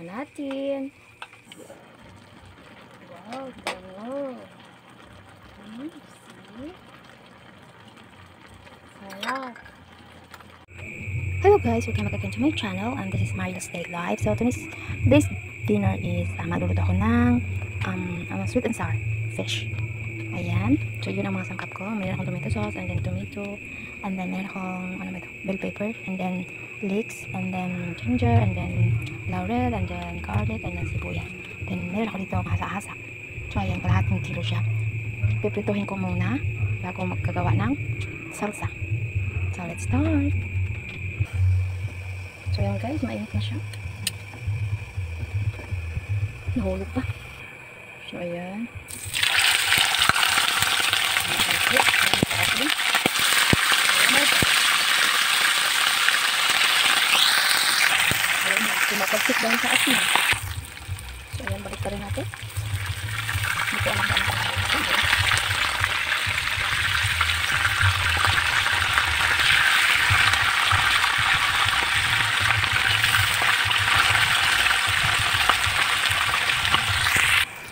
natin. Wow, bango. See? Sarap. Hello guys, welcome back again to my channel, and this is Marila's Day Live. So today's dinner is magluluto ako ng sweet and sour fish. Ayan. So yun ang mga sangkap ko. Mayroon akong tomato sauce, and then tomato, and then mayroon akong bell pepper, and then leeks, and then ginger, and then laurel, and then garlic, and then sibuyas. Then mayroon ako dito hasa-hasa. So ayan, kalahating kilo siya. Piprituhin ko muna bago magkagawa ng salsa. So let's start. So ayan guys, mainit na siya. Nahulog pa. So ayan. Tumapagsik dahil sa asin. So ayan, balik pa rin natin. Hindi ko alam ba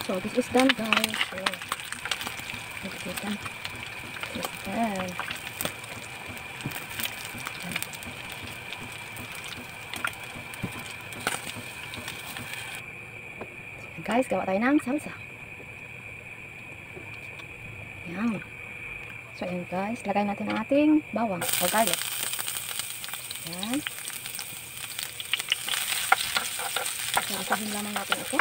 so this is done guys. So this is done. Guys, gawa tayo ng salsa. Yan. So ayan guys, lagay natin ang ating bawang o garlic. Yan. Sasahin lamang natin ito.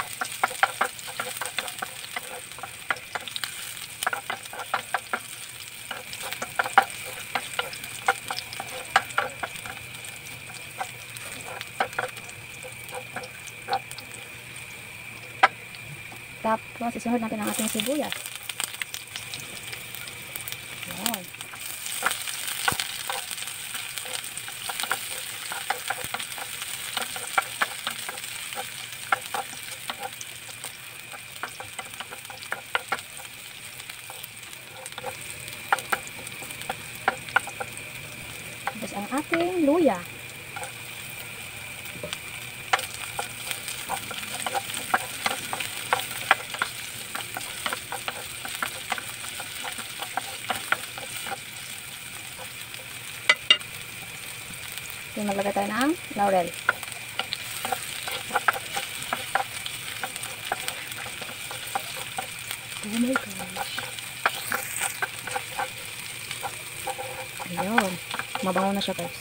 Tapos, isunod natin ang ating sibuyas. Ayan. Tapos, ang ating luya. Then maglagay tayo ng laurel. Oh my gosh. Ayun. Mabango na siya guys.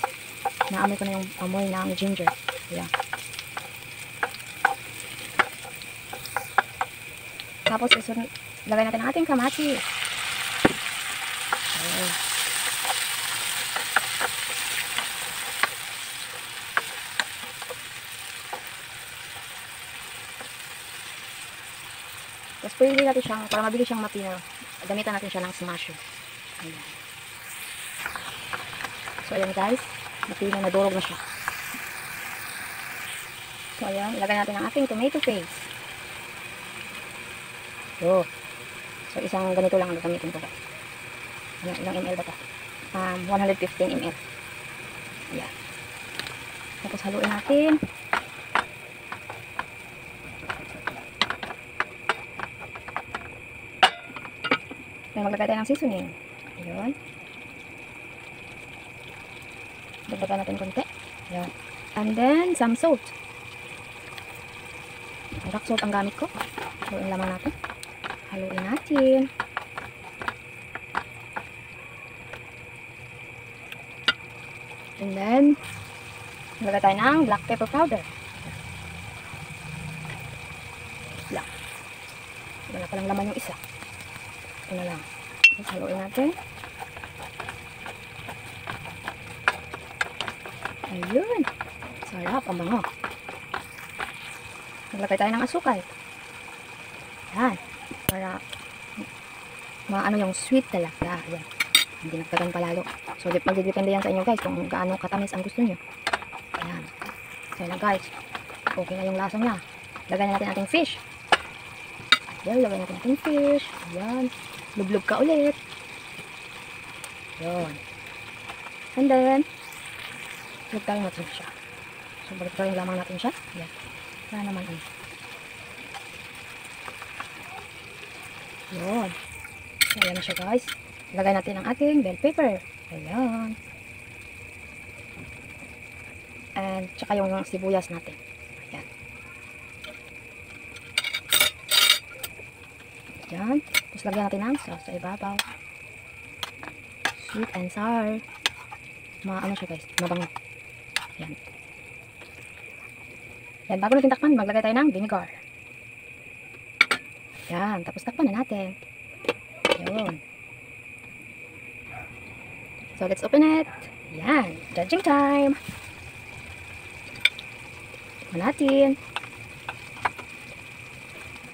Naamoy ko na yung amoy ng ginger. Ayan. Tapos lagay natin ang ating kamatis. Ayun. Tapos pwede natin siyang, para mabilis siyang mapina, gamitan natin siya ng smasher. Ayan. So ayan guys, mapina, nadurog na siya. So ayan, ilagay natin ang ating tomato paste. So isang ganito lang ang gagamitin ko guys. Ilang ml ba ito? 115 ml. Ayan. Tapos haluin natin. Then maglagay tayo ng seasoning. Ayun. Dagdagan natin konti. Ayun. And then some salt. Rock salt ang gamit ko. Haluin lamang natin. Haluin natin. And then maglagay tayo ng black pepper powder. Black. Wala palang laman yung isa. Ito na lang. Tapos haluin natin. Ayun. Sarap. Ang bango. Maglagay tayo ng asukal. Yan. Para maano yung sweet talaga. Yan. Hindi nagtagan palalo. So, magdidepende yan sa inyo guys kung gaano katamis ang gusto nyo. Ayan. So, yan guys. Okay na yung lasa niya. Lagay na natin ating fish. Ayan. Lagay natin ating fish. Ayan. Lublog ka ulit. Yun. And then, balik tayo natin siya. So, balik tayo lamang natin siya. Ayan. Para naman Yun. So, ayan na siya guys. Lagay natin ang ating bell pepper. Ayan. And tsaka yung sibuyas natin. Ayan. Ayan. Tapos lagyan natin ng sauce sa ibabaw. Sweet and sour. Ano siya guys. Mabango. Ayan. Ayan. Bago natin takpan, maglagay tayo ng vinegar. Ayan. Tapos takpan na natin. Ayan. So, let's open it. Ayan. Judging time. Tikman natin.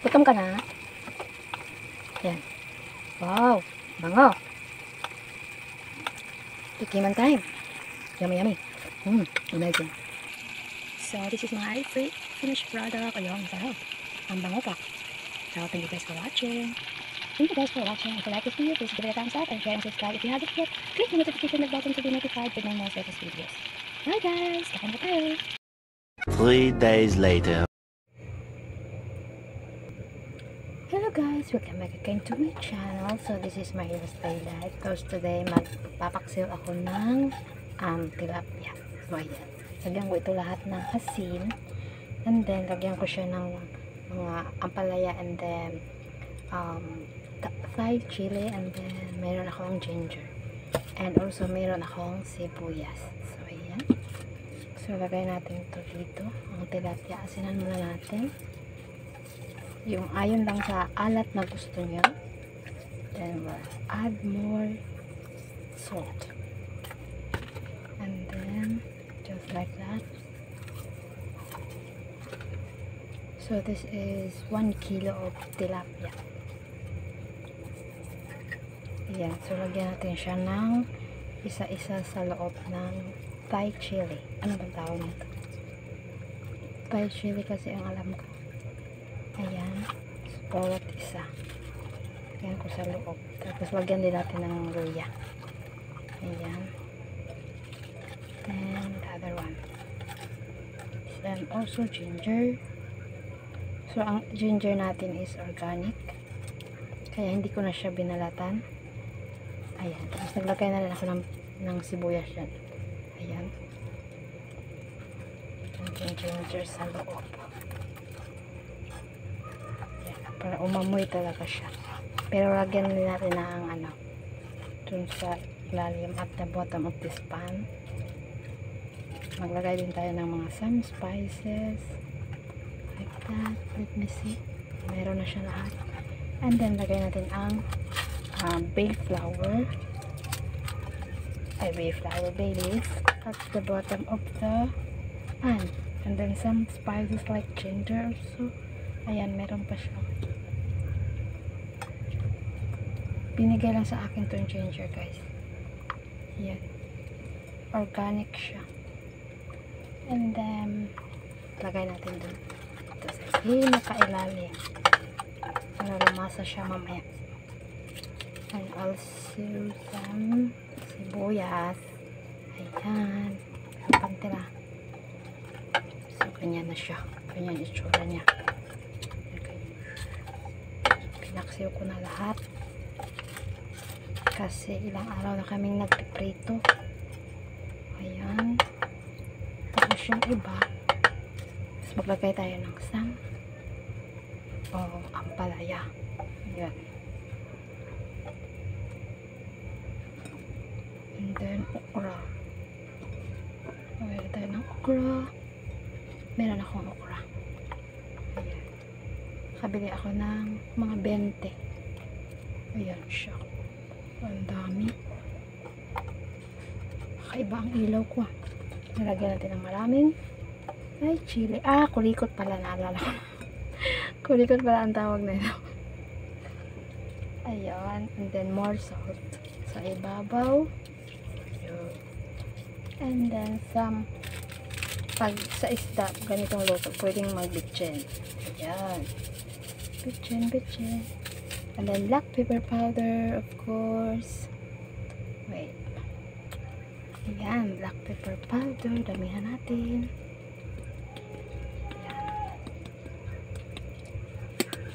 Gutom ka na. Ayan. Wow. Bango. Tikiman time. Yummy, yummy. Amazing. So, this is my finished product. Ayun, sarap. Ang bango pa. So, thank you guys for watching. Thank you guys for watching. If you like this video, please give it a thumbs up and share and subscribe if you haven't yet. Click the notification button to be notified with my most latest videos. Bye guys! Kain na tayo! 3 days later. Hello guys! Welcome back again to my channel. So this is my stay life. Because today magpapaksil ako ng tilapia. So ayan. Lagyan ko ito lahat ng asin. And then lagyan ko siya ng mga ampalaya and then Thai chili, and then meron akong ginger, and also meron akong sibuyas. So ayan. So lagay natin ito dito, ang tilapia. Asinan muna natin yung ayon lang sa alat na gusto niya. Then we'll add more salt, and then just like that. So this is 1 kilo of tilapia. Ayan, so lagyan natin siya ng isa-isa sa loob ng Thai chili. Ano bang tawag nito? Thai chili kasi ang alam ko. Ayan, so bawat isa. Lagyan ko sa loob. Tapos lagyan din natin ng luya. Ayan. And the other one. And also ginger. So ang ginger natin is organic. Kaya hindi ko na siya binalatan. Ayan. Tapos naglagay na rin ako ng sibuyas yan. Ayan. Yung ginger sa loob. Ayan. Para umamoy talaga siya. Pero lagyan din natin ng dun sa ilalim at the bottom of this pan. Maglagay din tayo ng mga some spices. Like that. Let me see. Meron na siya lahat. And then lagay natin ang bay flour, bay leaf at the bottom of the pan, and then some spices like ginger also. Ayan, meron pa siya. Binigay lang sa akin to yung ginger guys. Ayan, organic siya. And then lagay natin dun ito sa pinakailalim para lumasa siya mamaya. And also some sibuyas. Ayan. Ang pantila. So, ganyan na siya. Ganyan itsura niya. Okay. Pinaksiw ko na lahat. Kasi ilang araw na kaming nagpiprito. Ayan. Tapos yung iba. Tapos maglagay tayo ng ampalaya. Ayan. And then okra. Meron tayo ng okra. Meron akong okra. Ayan. Kabili ako ng mga 20. Ayan siya. Ang dami. Kakaiba ang ilaw ko. Nilagyan natin ng maraming chili. Kulikot pala, naalala ko. Kulikot pala ang tawag na ito. Ayan. And then more salt sa ibabaw. And then some, pag sa isda ganitong luto pwedeng magbitchen. Ayan, bitchen. And then black pepper powder, of course. Wait, ayan, black pepper powder, damihan natin. Ayan.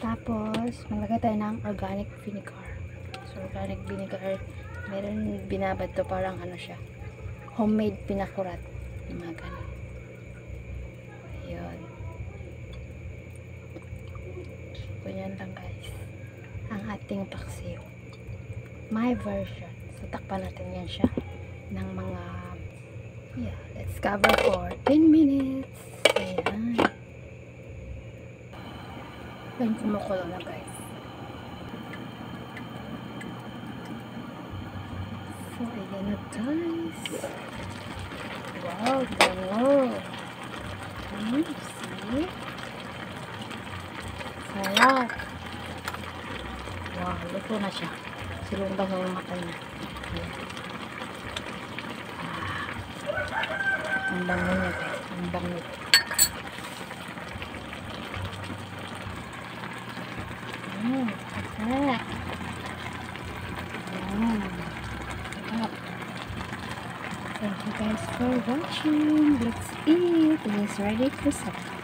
Tapos, maglagay tayo ng organic vinegar. So, organic vinegar, meron binabad to, parang ano siya, homemade pinakurat. Yung mga ganun. Ayun. So, yan lang guys. Ang ating paksiw. My version. So, takpan natin yan siya ng mga, yeah, let's cover for 10 minutes. Ayan. Ayan, kumukulo na guys. So, ayan na guys. Wow, bango. See? Sarap. Wow, luto na siya. Silundag na yung mata niya. Ayan. Ang bango niya guys. Ang bango. Sarap. Sarap. Thank you guys for watching. Let's eat. It is ready to serve.